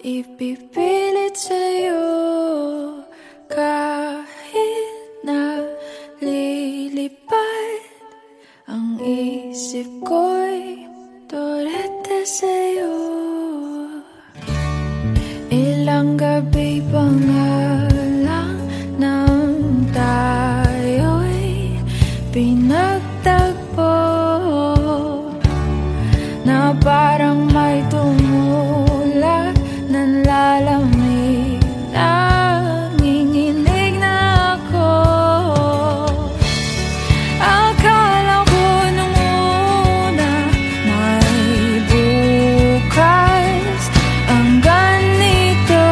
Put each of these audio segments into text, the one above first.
ipipilit sa'yo kahit na lilipad ang isip ko'y turete sa'yo. Ilang gabi pa nga lang nang tayo'y pinagtagpo na parang may tumulak ng lalamig. Nanginginig na ako. Akala ko nung una may bukas ang ganito.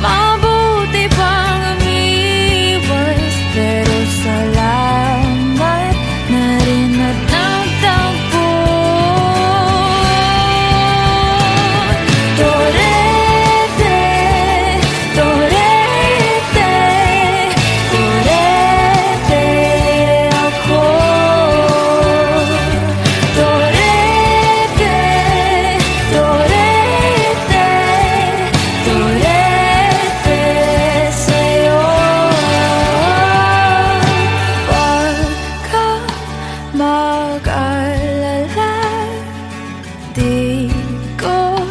Mabuti pang umiwas, pero salamat na rin at nagtagpo. Torete, torete, torete ako. Torete, torete, torete sa'yo. Huwag kang mag-alala, di ko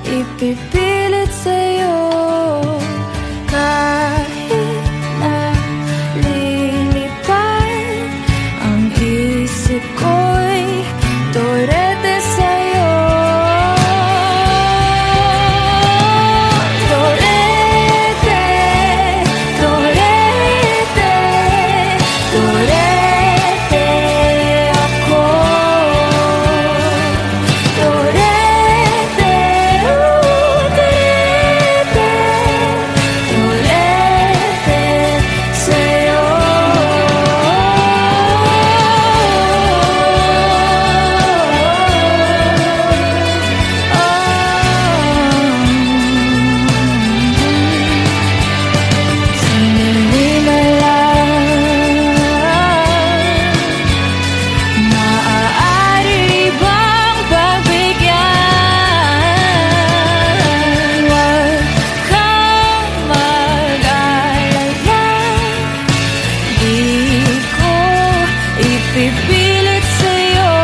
ipipilit sa'yo kahit na lilipad ang isip ko'y torete sa'yo. Torete, torete, torete ako. Torete, torete, torete sa'yo. Sandali na lang, maaari bang pagbigyan? Huwag kang mag-alala, di ko ipipilit sa'yo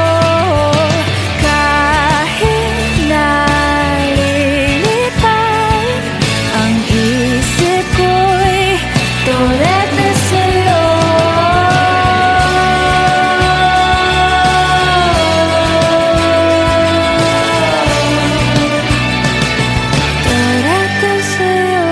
kahit na lilipad ang isip ko'y torete sa'yo. Torete sa'yo.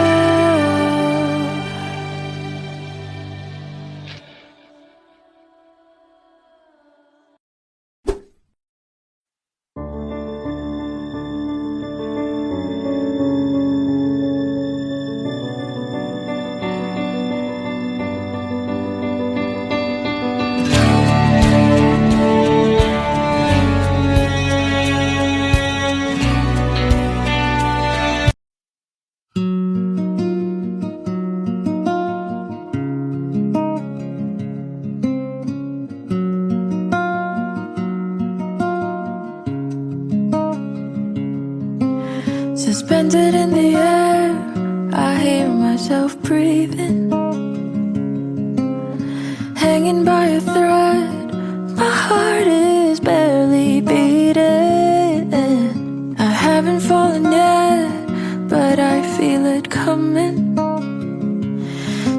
Suspended in the air, I hear myself breathing, hanging by a thread. My heart is barely beating. I haven't fallen yet, but I feel it coming.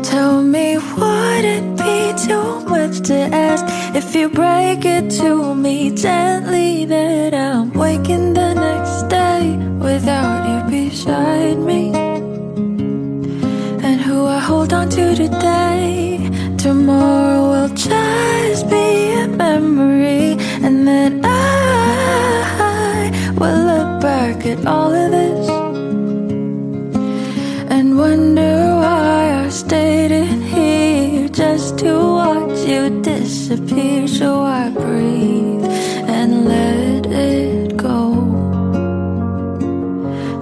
Tell me, would it be too much to ask if you break it to me gently that I'm waking the next day without you beside me? And who I hold on to today, tomorrow will just be a memory. And then I will look back at all of this and wonder why I stayed in here just to watch you disappear. So I breathe and let it go.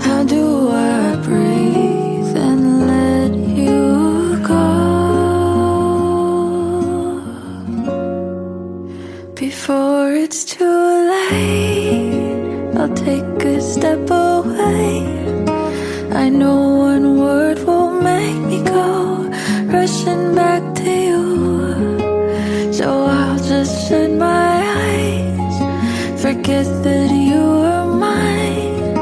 How do I breathe and let you go before it's too late? I'll take a step away. that you were mine?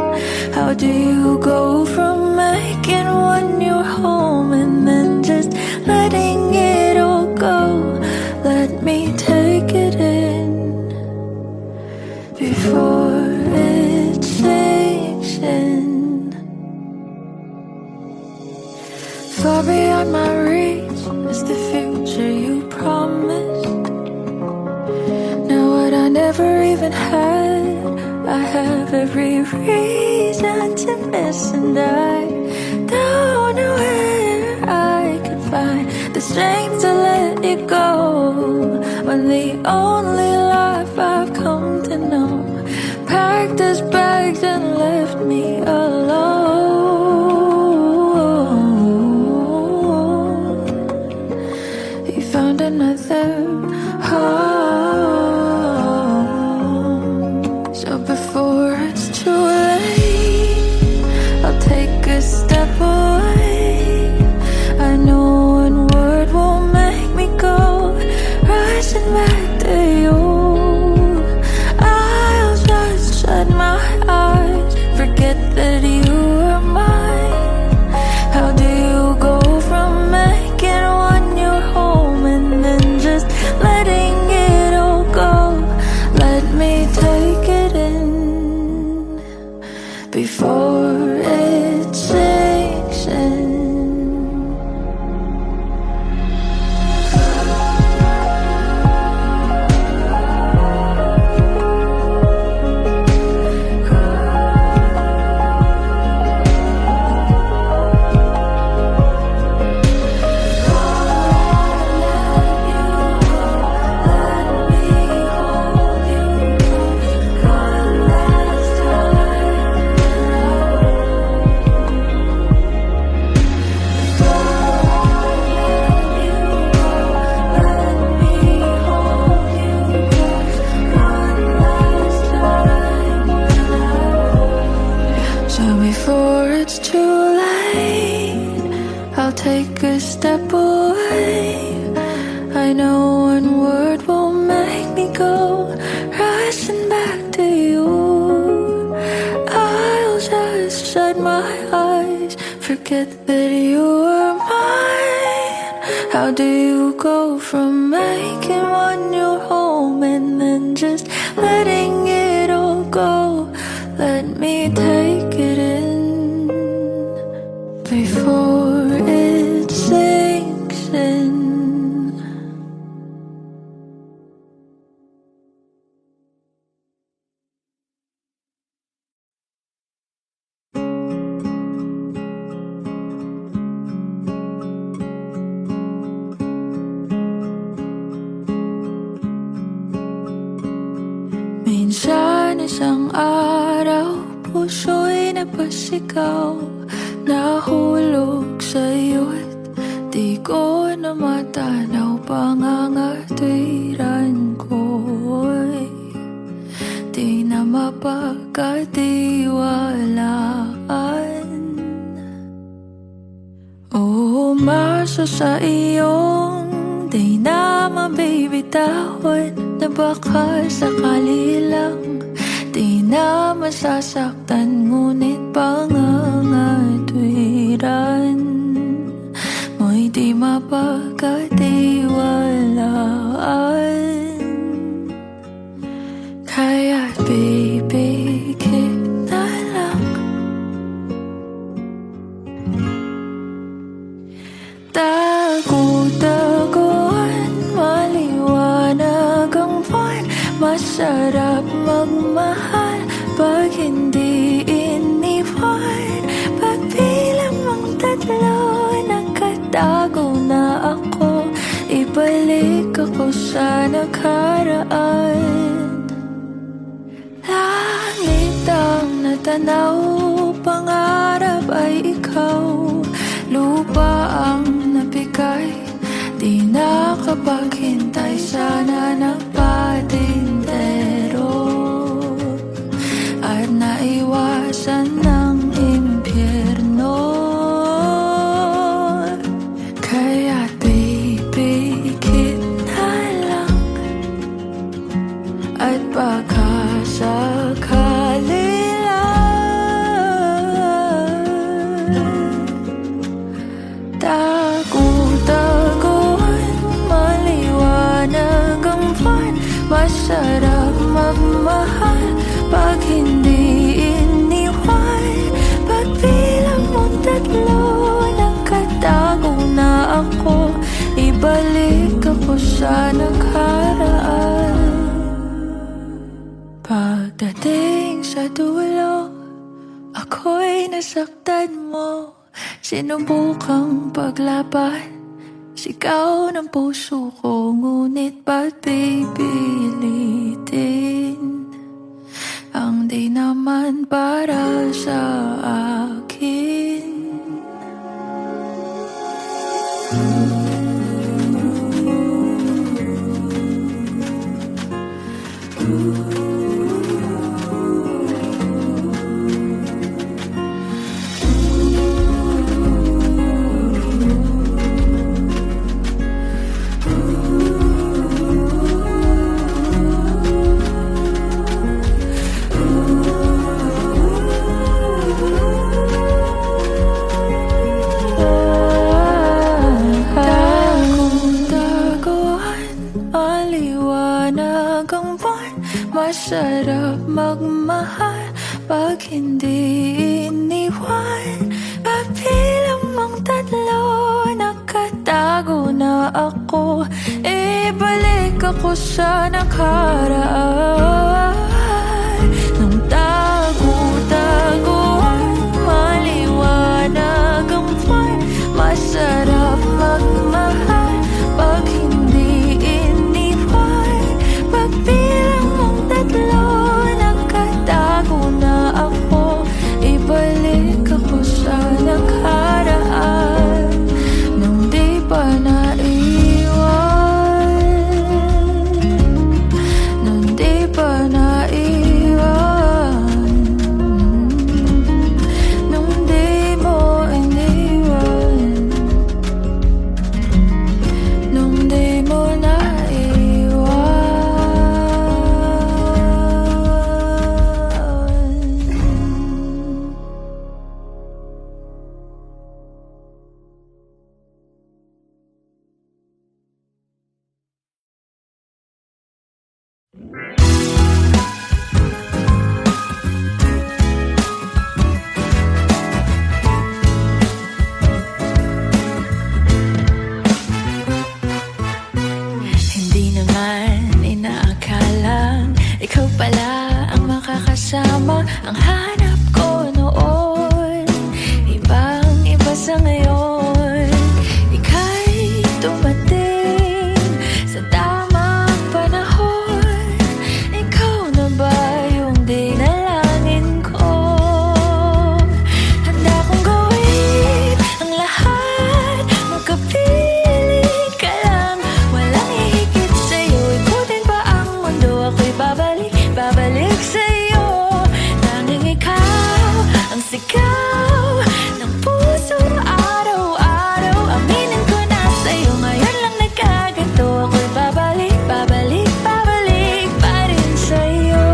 How do you go from making one your home and then just letting it all go? Let me take it in before it sinks in. Far beyond my reach is the future you promised. Now what I never even had, I have every reason to miss, and I don't know where I can find the strength to let it go, when the only life I've come to know packed its bags and left me alone. He found another home. So before it's too late, I'll take a step away. I know one word won't make me go rushing back to you. I'll just shut my eyes, forget that you are mine. How do you go from making one your home and then just letting it all go? Let me take it in before it sinks in. Before it's too late, I'll take a step away. I know one word won't make me go rushing back to you. I'll just shut my eyes, forget that you are mine. How do you go from making one your home and then just letting it all go? Let me take it in before it sinks in. Minsan isang araw, puso'y napasigaw, nahulog sa'yo't di ko na matanaw. Pangangatwiran ko'y di na mapagkatiwalaan. Umasa sa iyong di na mabibitawan, na baka sakali lang di na masasaktan, ngunit pangangatwiran mo'y di mapagkatiwalaan. Kaya't bibigit na lang, tago-taguan, maliwanag ang buwan. Masarap magmahal pag hindi iniwan. Pagbilang mong tatlo, nakatago na ako. Ibalik ako sa nakaraan. Langit ang natanaw, pangarap ay ikaw. Lupa ang nabigay, di nakapaghintay. Sana nagpatintero at naiwasan ng impyerno. Kaya't bibigit na lang, at baka sakali dulo, ako'y nasaktan mo. Sinubukang paglaban, sigaw ng puso ko, ngunit ba't pipilitin ang di naman para sa akin? Masarap magmahal pag hindi iniwan. Pabilang mong tatlo, nakatago na ako. Ibalik ako sa nakaraan. Nung tago-taguan, maliwanag ang buwan. Masarap magmahal pag hindi iniwan. Pabilang nakatago na ako. Ibalik ako sa nakaraan nung di pa naiwan. Nung di pa naiwan. Nung di mo iniwan. Nung di mo ikaw pala ang makakasama, ang hanap ko noon. Ibang-iba sa ngayon, ika'y dumating sa tamang panahon. Ikaw na ba yung dinalangin ko? Handa kong gawin ang lahat, magkapiling ka lang. Walang hihigit sa'yo, ikutin pa ang mundo. Ako'y babalik sa'yo. Tanging ikaw ang sigaw ng puso araw-araw. Aminin ko na sa'yo, ngayon lang nagkaganto. Ako'y babalik pa rin sa'yo.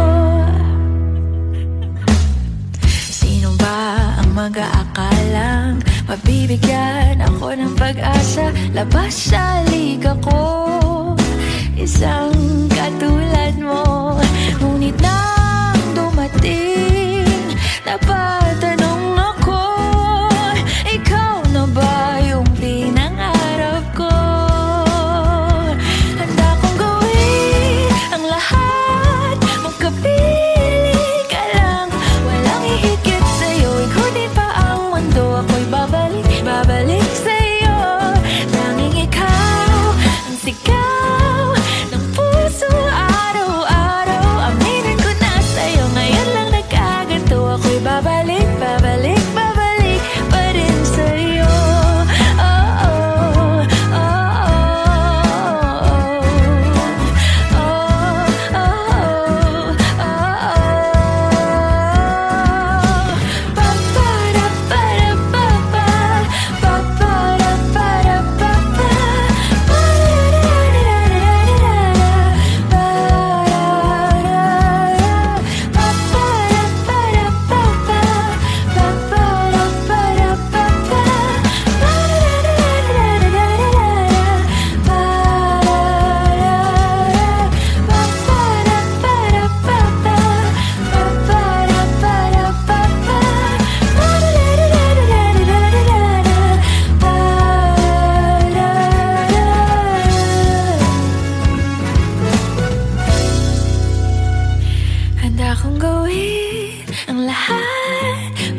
Sino ba ang mag-aakalang mabibigyan ako ng pag-asa? Labas sa liga ko, isang katulad mo. Ngunit nang dumating, napatanong ako, ikaw na ba yung pinangarap ko? Handa kong gawin ang lahat, magkapiling ka lang. Walang hihigit sa'yo, ikutin pa ang mundo. Ako'y babalik sa'yo. Tanging ikaw ang sigaw ng puso araw-araw. Aminin ko na sa'yo, ngayon lang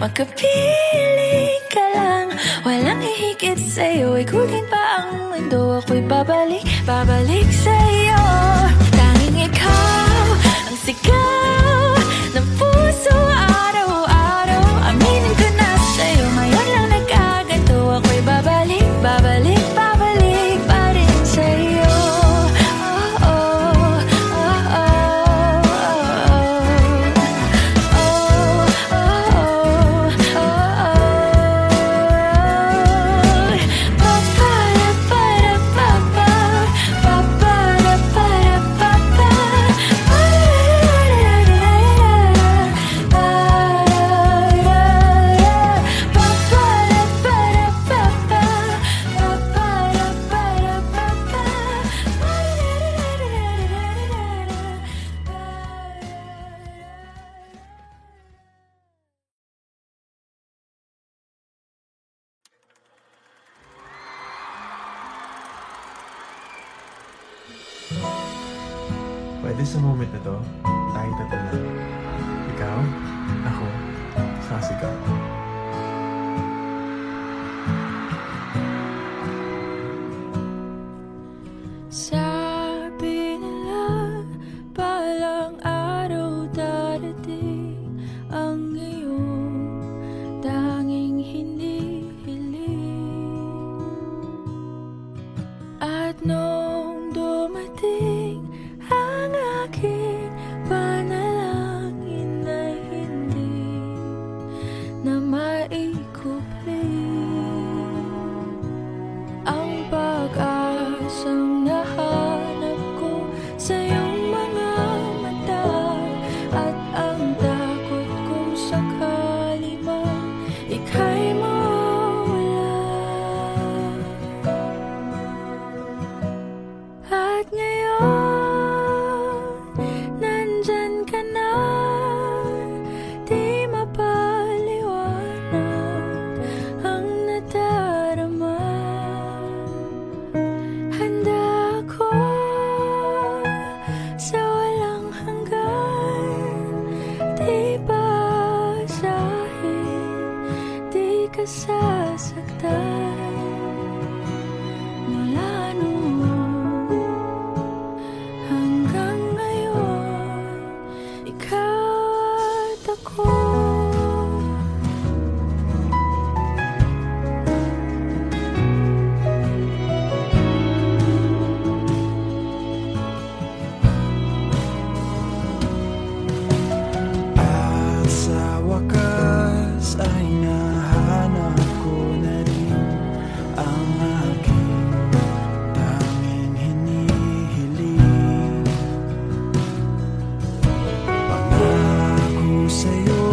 Makapiling ka lang, walang hihigit sa'yo. Ikutin pa ang mundo, ako'y babalik, babalik sa'yo. Tanging ikaw ang sigaw ng puso araw-araw. Aminin ko na sa'yo, ngayon lang nagkaganto. Ako'y babalik, babalik, babalik pa rin sa'yo. Oh, oh, oh, oh, Pwede sa moment na to, tayo tatlo lang. Ikaw, ako, sasigaw. Sabi nila, balang araw darating ang iyong tanging hinihiling. At nung dumating ang aking panalangin ay hindi na maikupli. Ang pag-asang nahanap ko sa iyong mga mata, at ang takot kung sakali man ika'y mawala. At ngayon, nandyan ka na, di mapaliwanag ang nadarama. Handa ako sa walang hanggan, di basahin, di ka sasaktan. Mula noon hanggang ngayon, ikaw at ako. At sa wakas ay nahanap ko na rin ang aking tanging hinihiling. Pangako sa'yo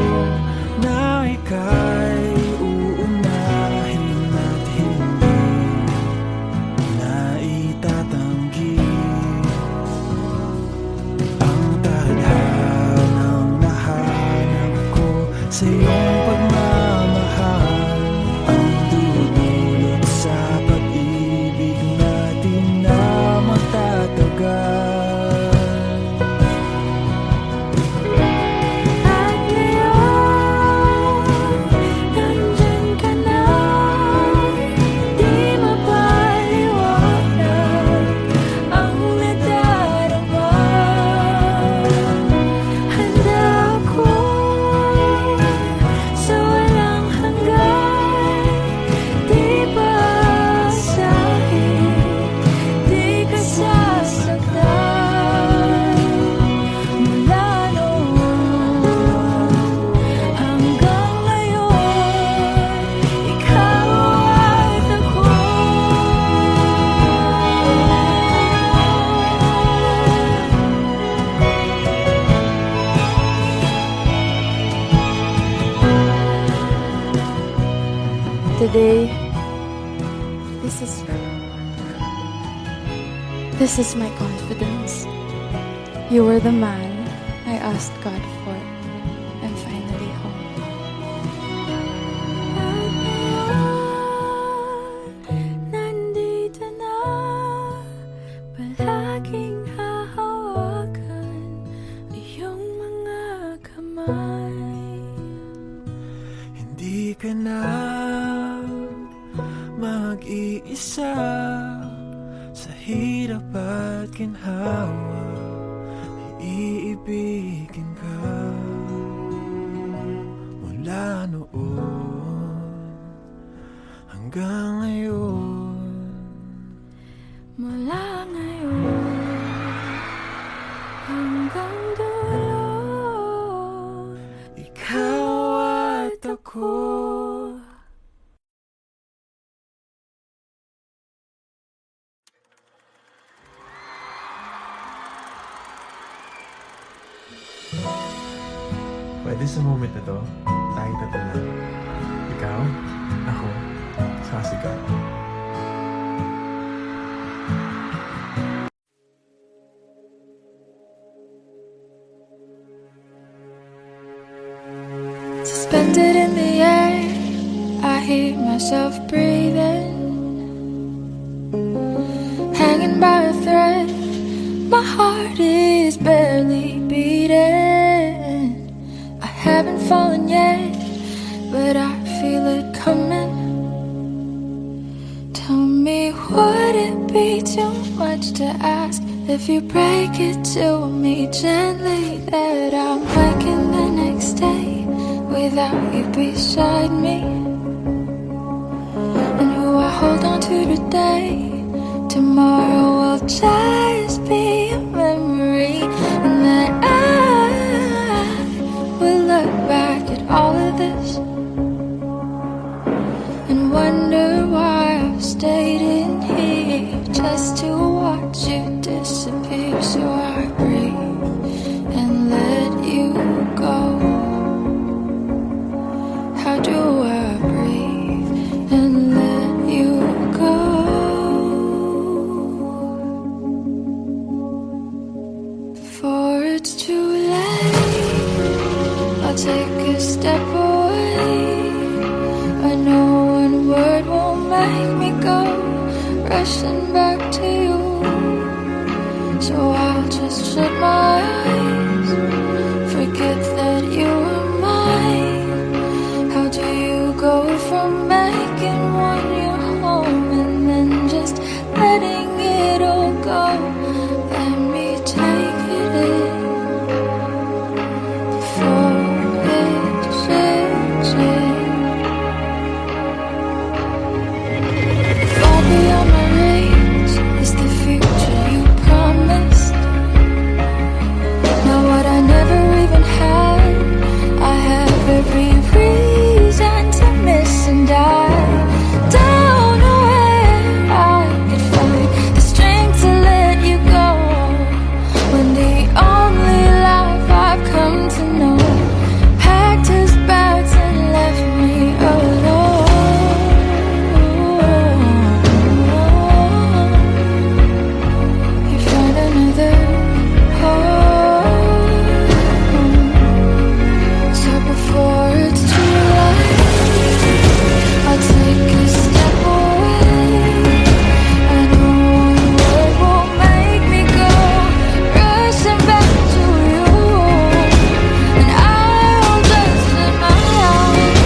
na ika'y uunahin at hindi na itatanggi. Ang tadhanang nahanap ko sa iyong pagmamahal, ang dudulot sa pag-ibig natin na matatagal. At ngayon, nandyan ka na, di mapaliwanag ang nadarama. Handa ako sa walang hanggan, di basahin, di ka sasaktan. Mula noon hanggang ngayon, ikaw at ako. Today, this is my confidence. You were the man I asked God for. I'm finally home. Nandito na, palaging hahawakan iyong mga kamay. ka na mag-iisa sa hirap at ginhawa, iibigin ka mula noon hanggang ngayon. Mula ngayon hanggang dulo, Ikaw at ako. Pwede sa moment na to, tayo tatlo lang. Ikaw, ako, saka si Carl. suspended in the air, I hear myself breathing, hanging by a thread. My heart is barely beating. I haven't fallen yet, but I feel it coming. Tell me, would it be too much to ask if you break it to me gently that I'm waking the next day without you beside me? And who I hold on to today, tomorrow will just be a memory, and that I will look back at all of this and wonder why I've stayed in here just to watch you disappear. So I breathe and let you go. How do I breathe and let you go? Before it's too late, I'll take a step away. I know one word won't make me go rushing back to you, so I'll just shut my eyes, forget that you were mine. How do you go from making one your home and then just letting it all go? Let me take it in before it changes. Far beyond my reach is the future you promised. Now what I never even had, I have every reason to miss, and I don't know where I could find the strength to let you go when the only life I've come to know packed his bags and left me alone. You find another home. So before it's too late, I'll take a step away. I know one word won't make me go rushing back to you, and I'll just let my eyes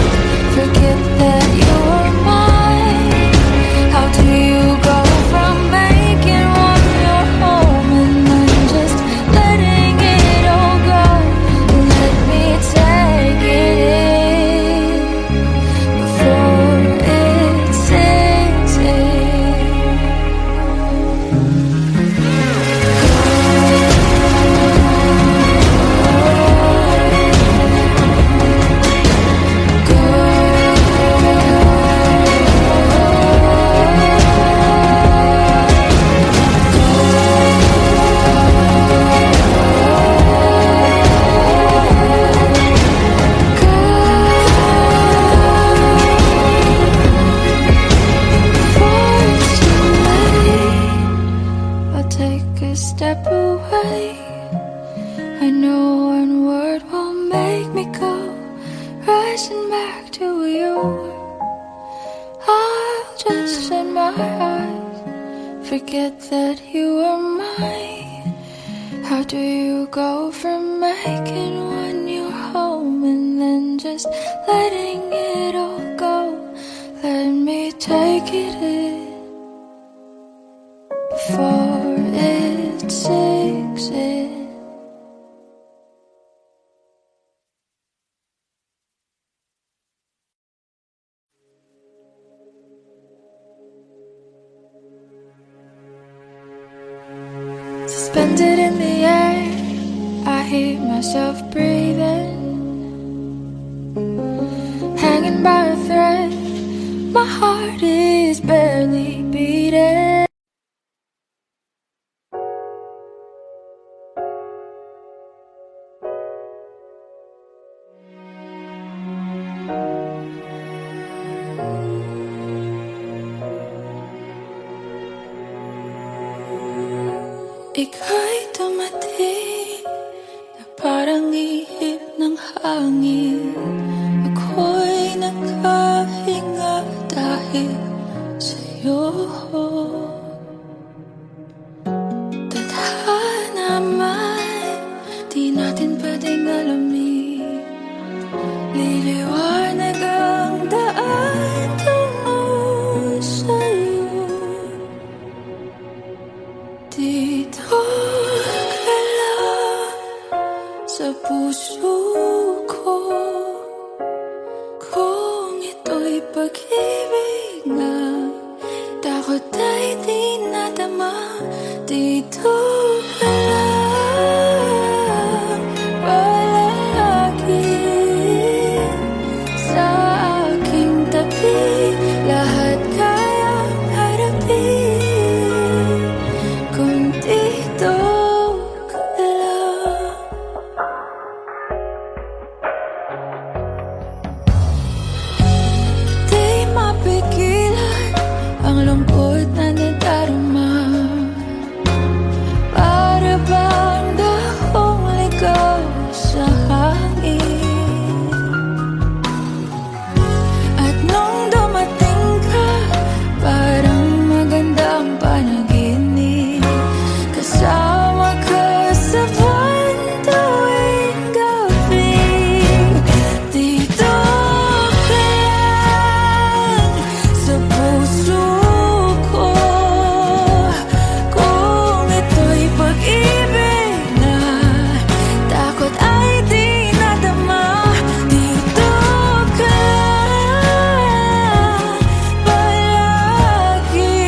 forget that you were mine. How do you go from making one your home and then just letting it all go? Let me take it in before it sinks in. I'll take a step away. I know one word won't make me go rushing back to you. I'll just shut my eyes, forget that you were mine. How do you go from making one your home and then just letting it all suspended in the air. I hear myself breathing, hanging by a thread. My heart is barely beating. Ika'y dumating na parang ihip ng hangin. Ako'y nakahinga dahil sa'yo. Tadhana man, di natin pwedeng alamin. Liliwanag ang daan tungo sa'yo. Dito ka lang sa puso ko. Kung ito'y pag-ibig na takot ay di nadama. Dito ka lang palagi sa aking tabi. Lahat kayang harapin kung dito ka lang. Di mapigilan ang lungkot na nadarama. Para bang dahong ligaw sa hangin. At nung dumating ka, parang magandang panaginip. Kasama ka sa buwan tuwing gabi. Dito ka lang sa puso ko. Kung ito'y pag-ibig na takot ay di nadama. Dito ka lang palagi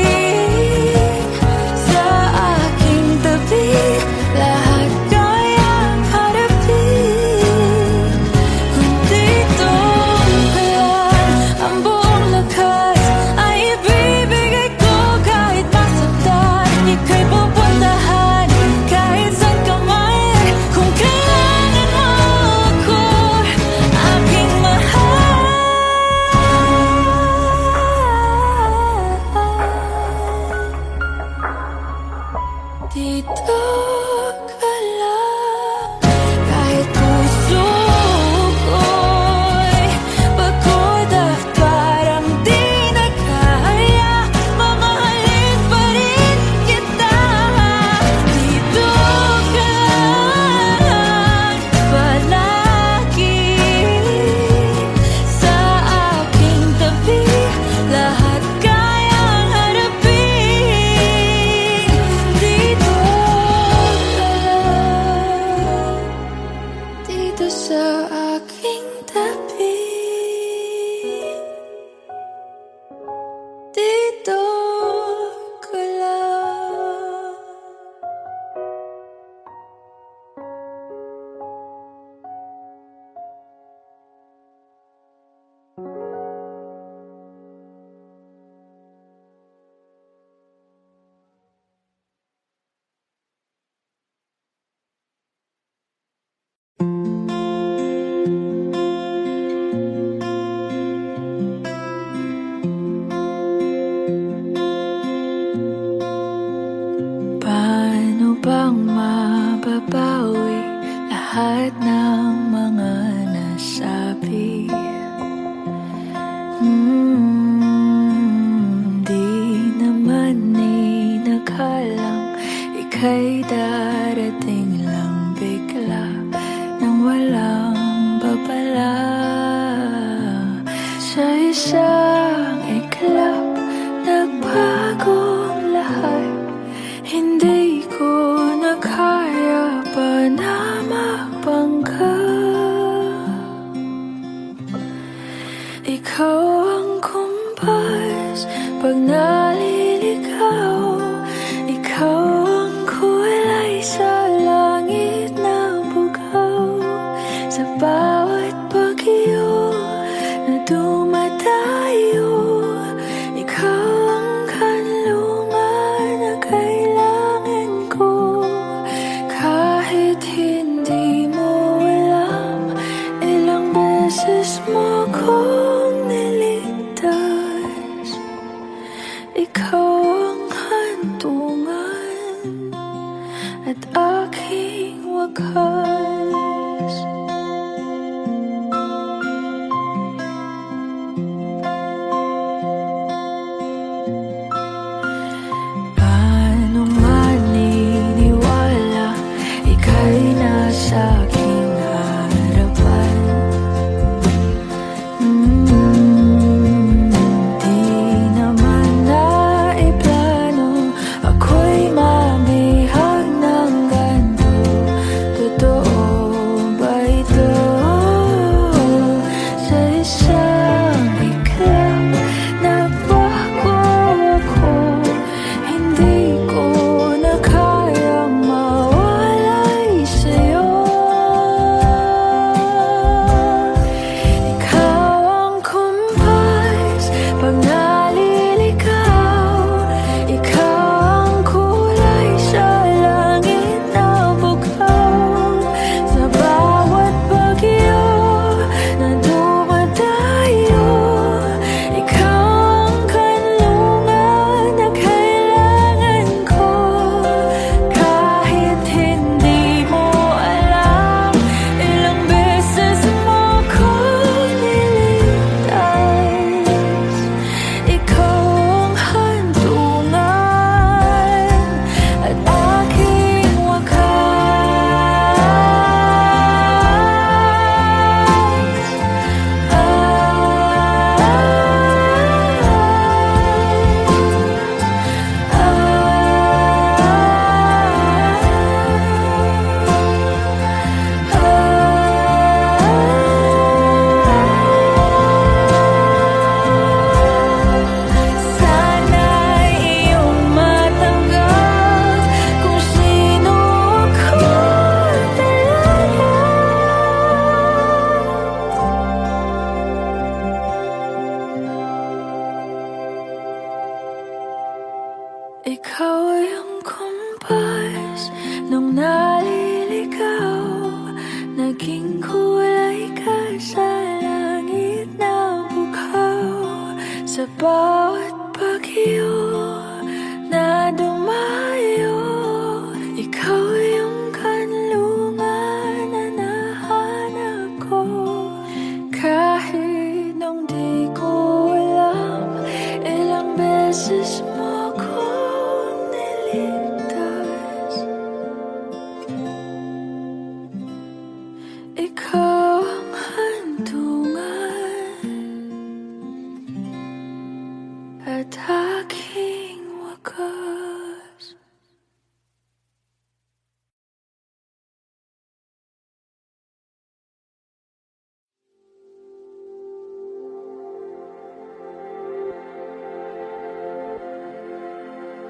sa aking tabi. Lahat kayang harapin kung dito ka lang. Ang buong lakas ay ibibigay ko kahit masaktan. Ika'y pupuntahan kahit saan ka man. Kung kailangan mo ako, aking mahal. Dito ka lang kahit puso ko'y pagod at parang di na kaya. Mamahalin pa rin kita. Dito ka lang palagi sa aking tabi. Lahat kayang harapin. Dito ka lang, dito sa aking tabi. Dito ka lang. Paano bang mababawi lahat ng mga nasabi? Di naman inakalang ika'y darating lang bigla nang walang babala. Sa isang iglap, nagbagong lahat. Hindi ko na kaya pa na magbangga. Ikaw ang kumpas pag naliligaw. Ikaw ang kulay akong niligtas. Ikaw ang hantungan at aking wakas. Paano maniniwala ika'y nasa aking harapan? Di naman naiplano ako'y mamihag ng ganito. Totoo ba ito? Sa isang iglap nagbago ako. Hindi ko na kayang mawalay sa'yo. Ikaw ang kumpas pag naliligaw. Ikaw ang kulay sa langit na bukaw. Sa bawat bagyo na dumadayo, ikaw ang kanlungan na kailangan ko. Kahit hindi mo alam, ilang beses mo ko niligtas. Ikaw ang hantungan at aking sana'y iyong matanggap kung sino ako talaga. Ikaw yung kumpas nung naliligaw. Naging kulay ka sa langit na bukaw. Sa bawat bagyo na dumayo, ikaw yung kanlungan na nahanap ko. Kahit nung di ko alam, ilang beses mo ko niligtas. Ikaw ang hantungan at aking wakas.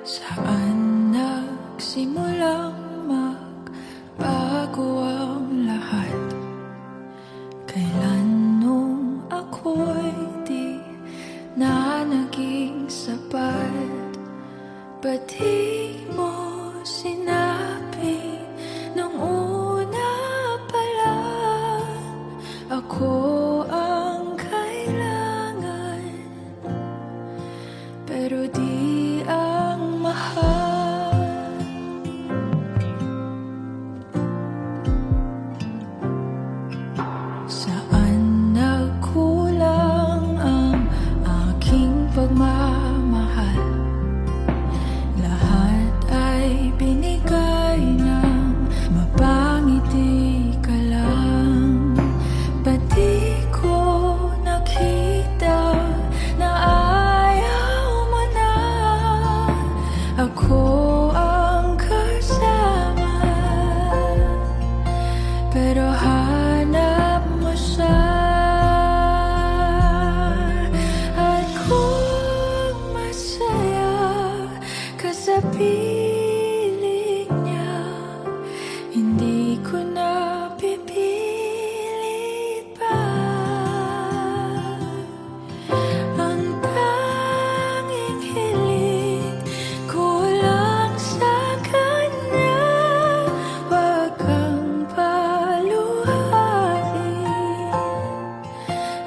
Saan nagsimulang magbago ang lahat? Kailan nung ako'y di na naging sapat? Ba't di mo sinabi nung una pa lang? Ako ang kailangan, pero di ang mahal.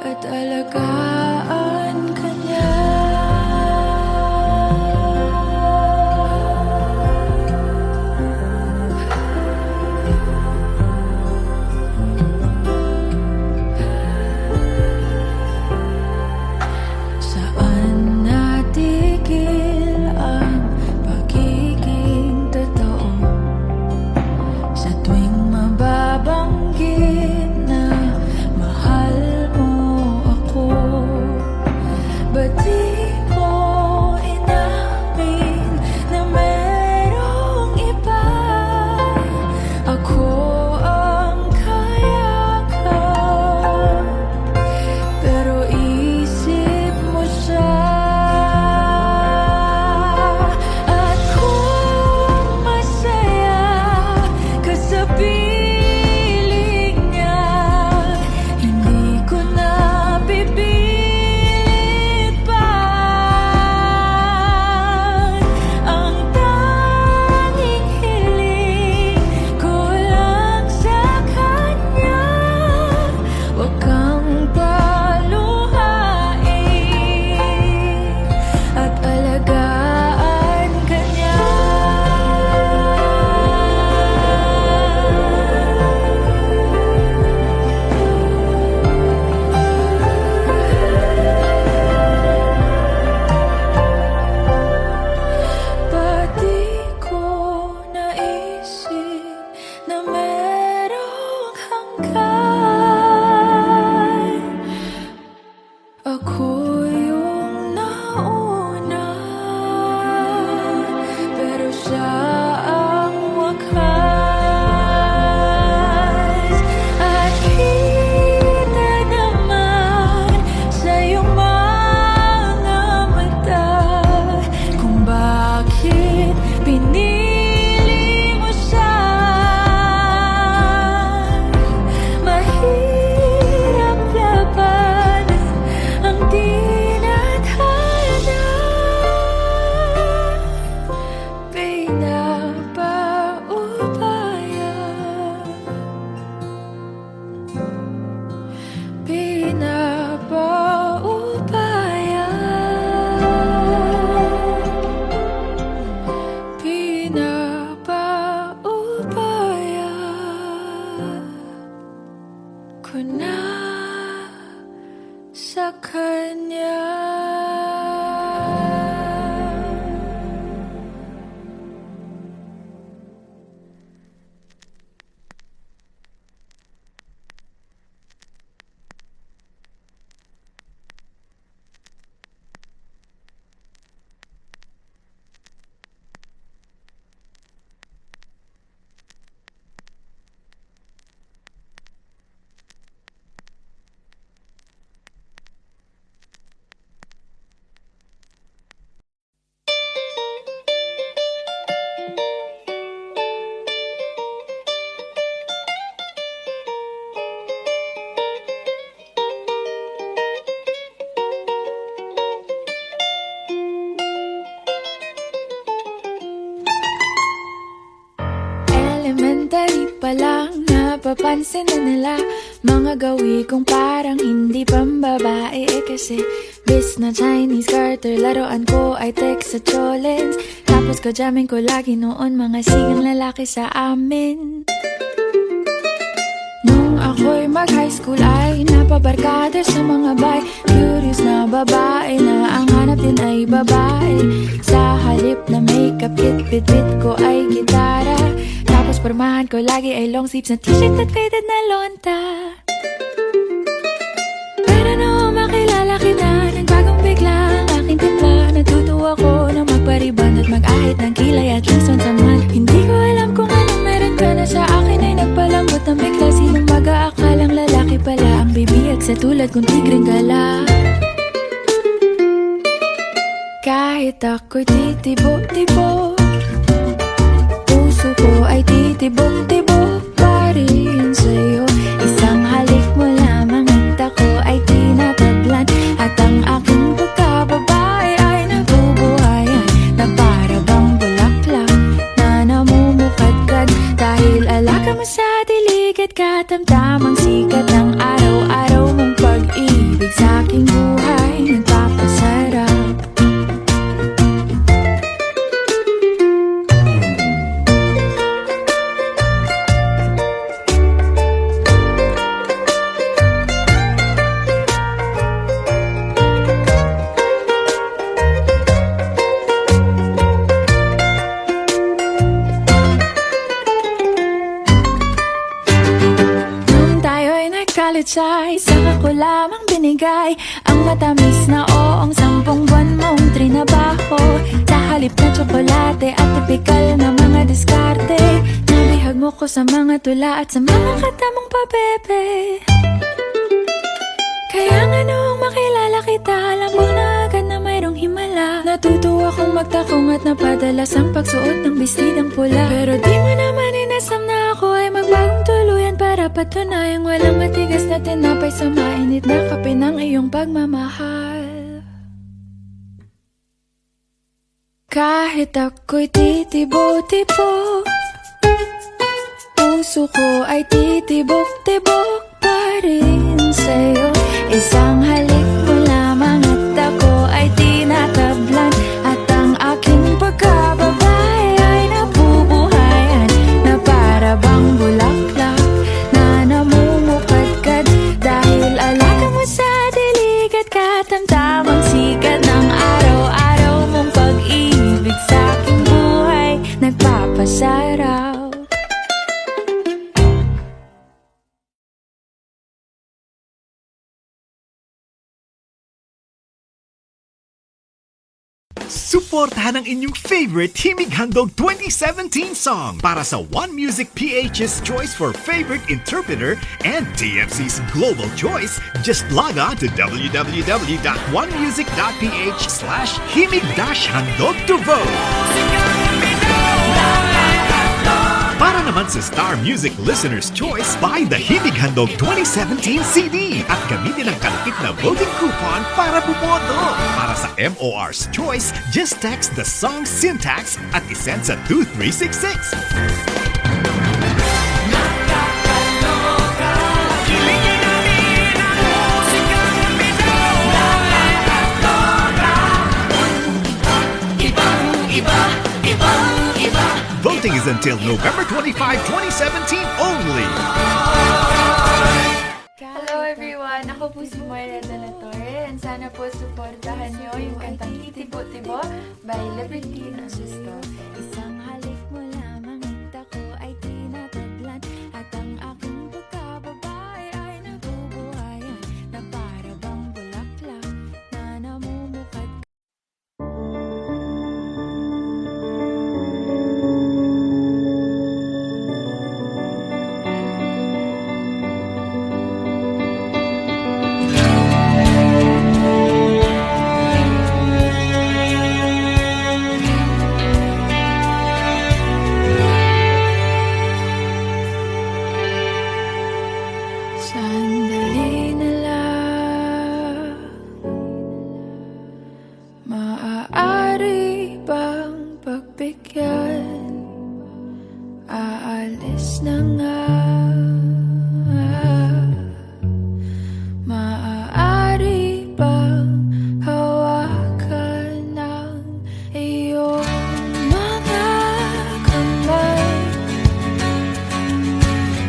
at alagaan ka niya. Saan natigil ang pagiging totoo? Sa tuwing mababanggit na mahal mo ako, ba't di mo inamin na merong iba? Ako ang kayakap, pero isip mo siya. At kung masaya ka sa piling niya, hindi ko na pipilit pa. Ang tanging hiling ko lang sa kanya, huwag kang paluhain at alagaan ka niya. Ba't di ko naisip na merong hanggan? Ako yung nauna, pero siya ang wakas. At kita naman sa iyong mga mata kung bakit pinili mo siya. Mahirap labanan ang tinadhana. Pinapaubaya, pinapaubaya, pinapaubaya ko na sa kanya. Elementary pa lang, napapansin na nila mga gawi kong parang hindi pambabae. Kasi bis na Chinese Carter, laruan ko ay text sa cholens. Tapos kajamin ko lagi noon mga sigang lalaki sa amin. Nung ako'y mag-high school ay napabarkada sa mga bay. Curious na babae na ang hanap din ay babae. Sa halip na makeup kit, bit-bit ko ay gitara. Tapos pormahan ko lagi ay long sleeves na t-shirt at faded na lonta. Pero nung makilala kita, nagbagong bigla ang aking timpla. Natutuwa ko na magpariban at mag-ahit ng kilay at least once a month. Hindi ko alam kung anong meron ka na sa akin ay nagpalambot ng bigla. Sinong mag-aakalang lalaki pala ang bibiyag sa tulad kong tigreng gala. Kahit ako'y titibo-tibo, puso ko ay titibok-tibok pa rin sa'yo. Isang halik mo lamang at ako ay tinatablan. At ang aking pagkababae ay nabubuhayan na para bang bulaklak na namumukadkad. Dahil alaga mo sa dilig at katamtamang sikat ng araw-araw mong pag-ibig. lamang binigay ang matamis na oong 10 buwan mong trinabaho. Sa halip na tsokolate at tipikal na mga diskarte, nabihag mo ko sa mga tula at sa mga katamong pabebe. Kaya nga noong makilala kita, alam mo na agad na mayroong himala. Natutuwa kong magtakong at napadalas ang pagsuot ng bestidang pula. Pero di mo naman inasam na ako ay magbagong tuluyan para patunayang walang matigas na tinapay sa mainit na kape ng iyong pagmamahal. Kahit ako'y titibo-tibo, puso ko ay titibok-tibok pa rin sa'yo. Isang halik mo lamang at ako ay tinatablan, at ang aking pagkababay ay nabubuhayan na para bang bulaklak na namumukadkad. Dahil alaga mo sa dilig at katamtamang sikat ng araw-araw mong pag-ibig sa aking buhay nagpapasarap. Suportahan ang inyong favorite Himig Handog 2017 song para sa One Music PH's choice for favorite interpreter and TFC's global choice. Just log on to www.onemusic.ph/himig-handog to vote. Para naman sa Star Music Listener's Choice, buy the Himig Handog 2017 CD at gamitin ang kalakip na voting coupon para bumoto. Para sa MOR's Choice, just text the song syntax at isend sa 2366. Voting is until November 25, 2017 only. Hello everyone! Ako po si Moira de la Torre, and sana po suportahan nyo yung kantang Titibo-Tibo by Libertino Justo. Isang halik mo lamang at ako ay tinatablan, at ang aking pagkababay ay nabubuhayan na para bang bulaklak na namumukad. Sandali na lang, maaari bang pagbigyan? Aalis na nga. Maaari bang hawakan ng iyong mga kamay?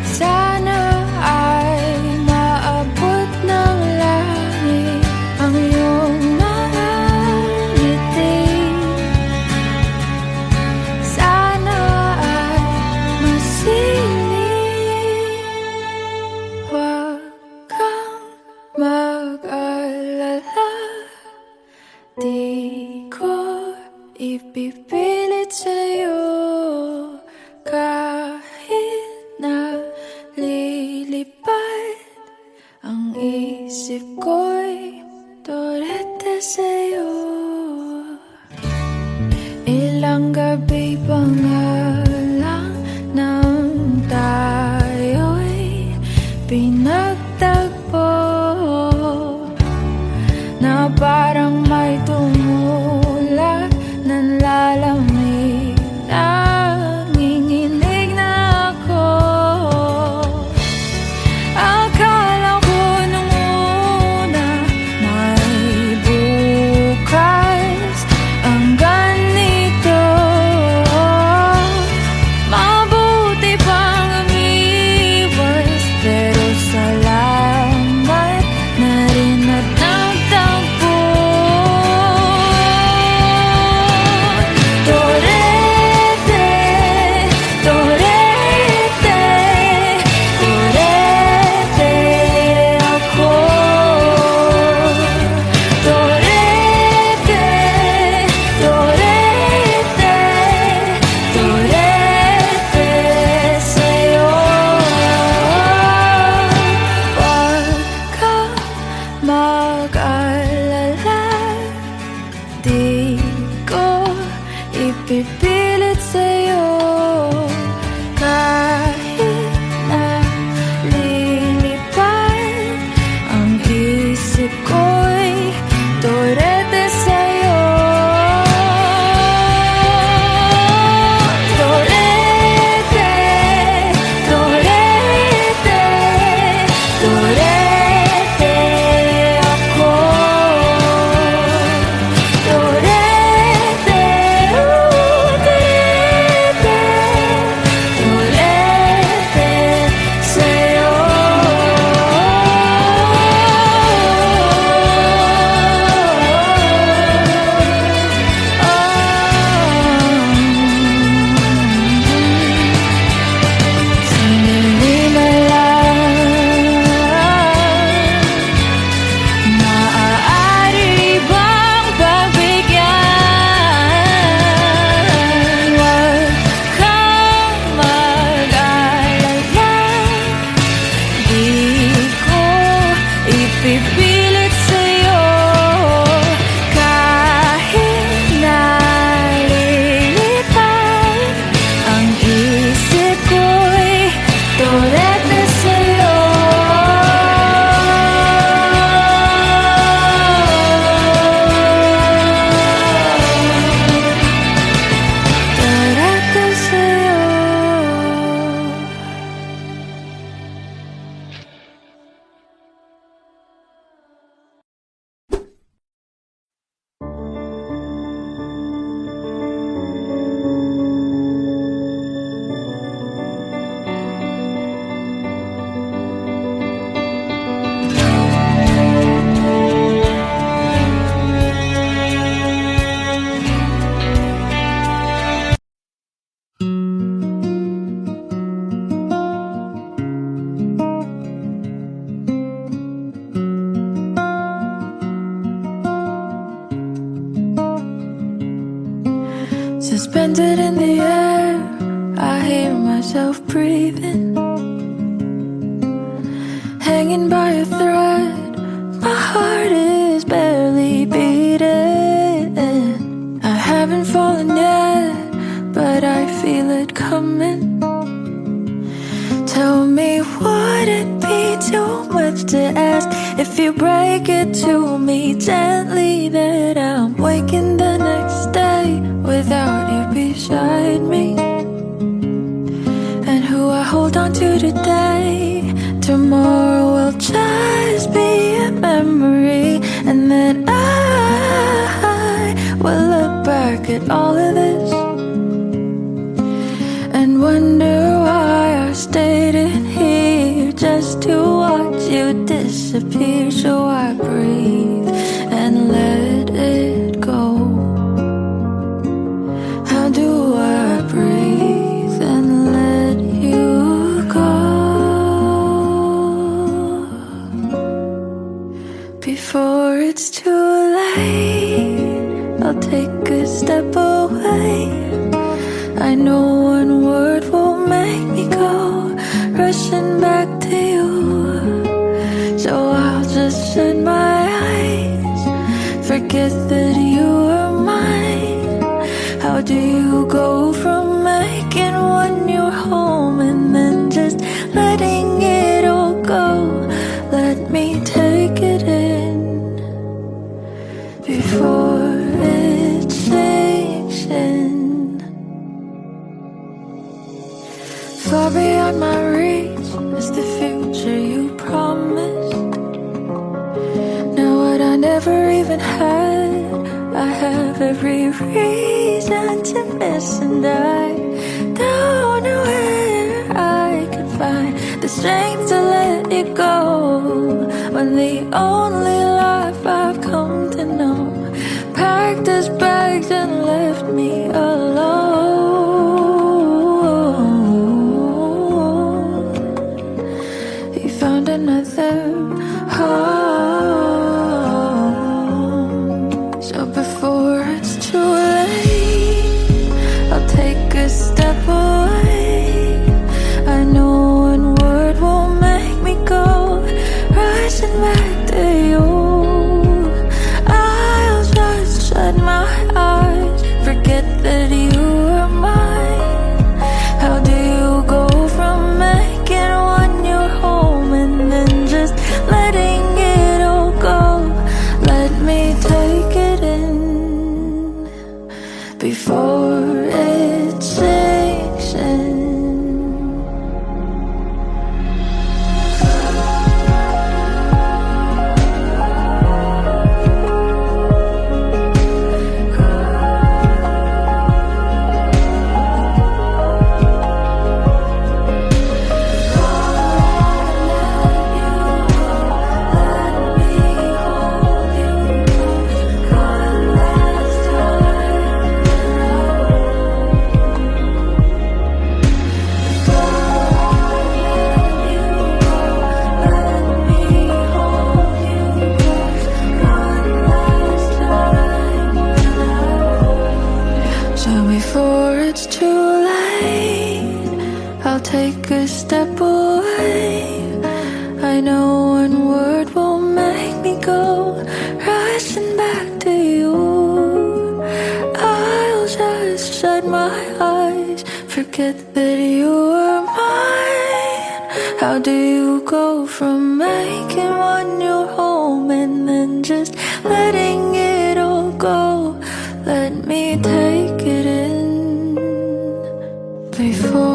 Sana ay maabot ng langit ang iyong mga ngiti. Sana ay masinig. Huwag kang mag-alala, di ko ipipilit sa'yo kahit na lilipad ang isip ko'y torete sa'yo. Ilang gabi pa nga lang nang tayo'y pinagtagpo, na parang may tumulak ng lalamig. Nanginginig na ako. Akala ko nung una may bukas. mag-alala. Di ko ipipilit sa'yo kahit na lilipad ang isip ko'y torete sa'yo. Torete, torete, torete ako. Torete, torete sa'yo. Sandali na lang, maaari bang pagbigyan? Huwag kang mag-alala, di ko ipipilit sa'yo kahit nalilipad ang isip ko'y torete sa'yo. Torete sa'yo. Suspended in the air, I hear myself breathing. Hanging by a thread, my heart is barely beating. I haven't fallen yet, but I feel it coming. Tell me, would it be too much to ask if you break it to me gently that I'm waking the next day without you beside me? And who I hold on to today, tomorrow will just be a memory. And then I will look back at all of this and wonder why I stayed in here just to watch you disappear. So I breathe and let it go. How do I breathe and let you go before it's too late? I'll take a step away. I know one word will make me go rushing back to you. So I'll just shut my eyes, forget that you are mine. How do you go from making one your home and then just letting it all go? Let me take it in before it sinks in. Far beyond my reach is the future you promised. Now what I never even had, I have every reason to miss. And I don't know where I could find the strength to let you go, when the only life I've come to know packed his bags and left me alone. He found another home. So before it's too late, I'll take a step away. I know one word will make me go rushing back to you. step away. I know one word won't make me go rushing back to you. I'll just shut my eyes, forget that you were mine. How do you go from making one your home and then just letting it all go? Let me take it in before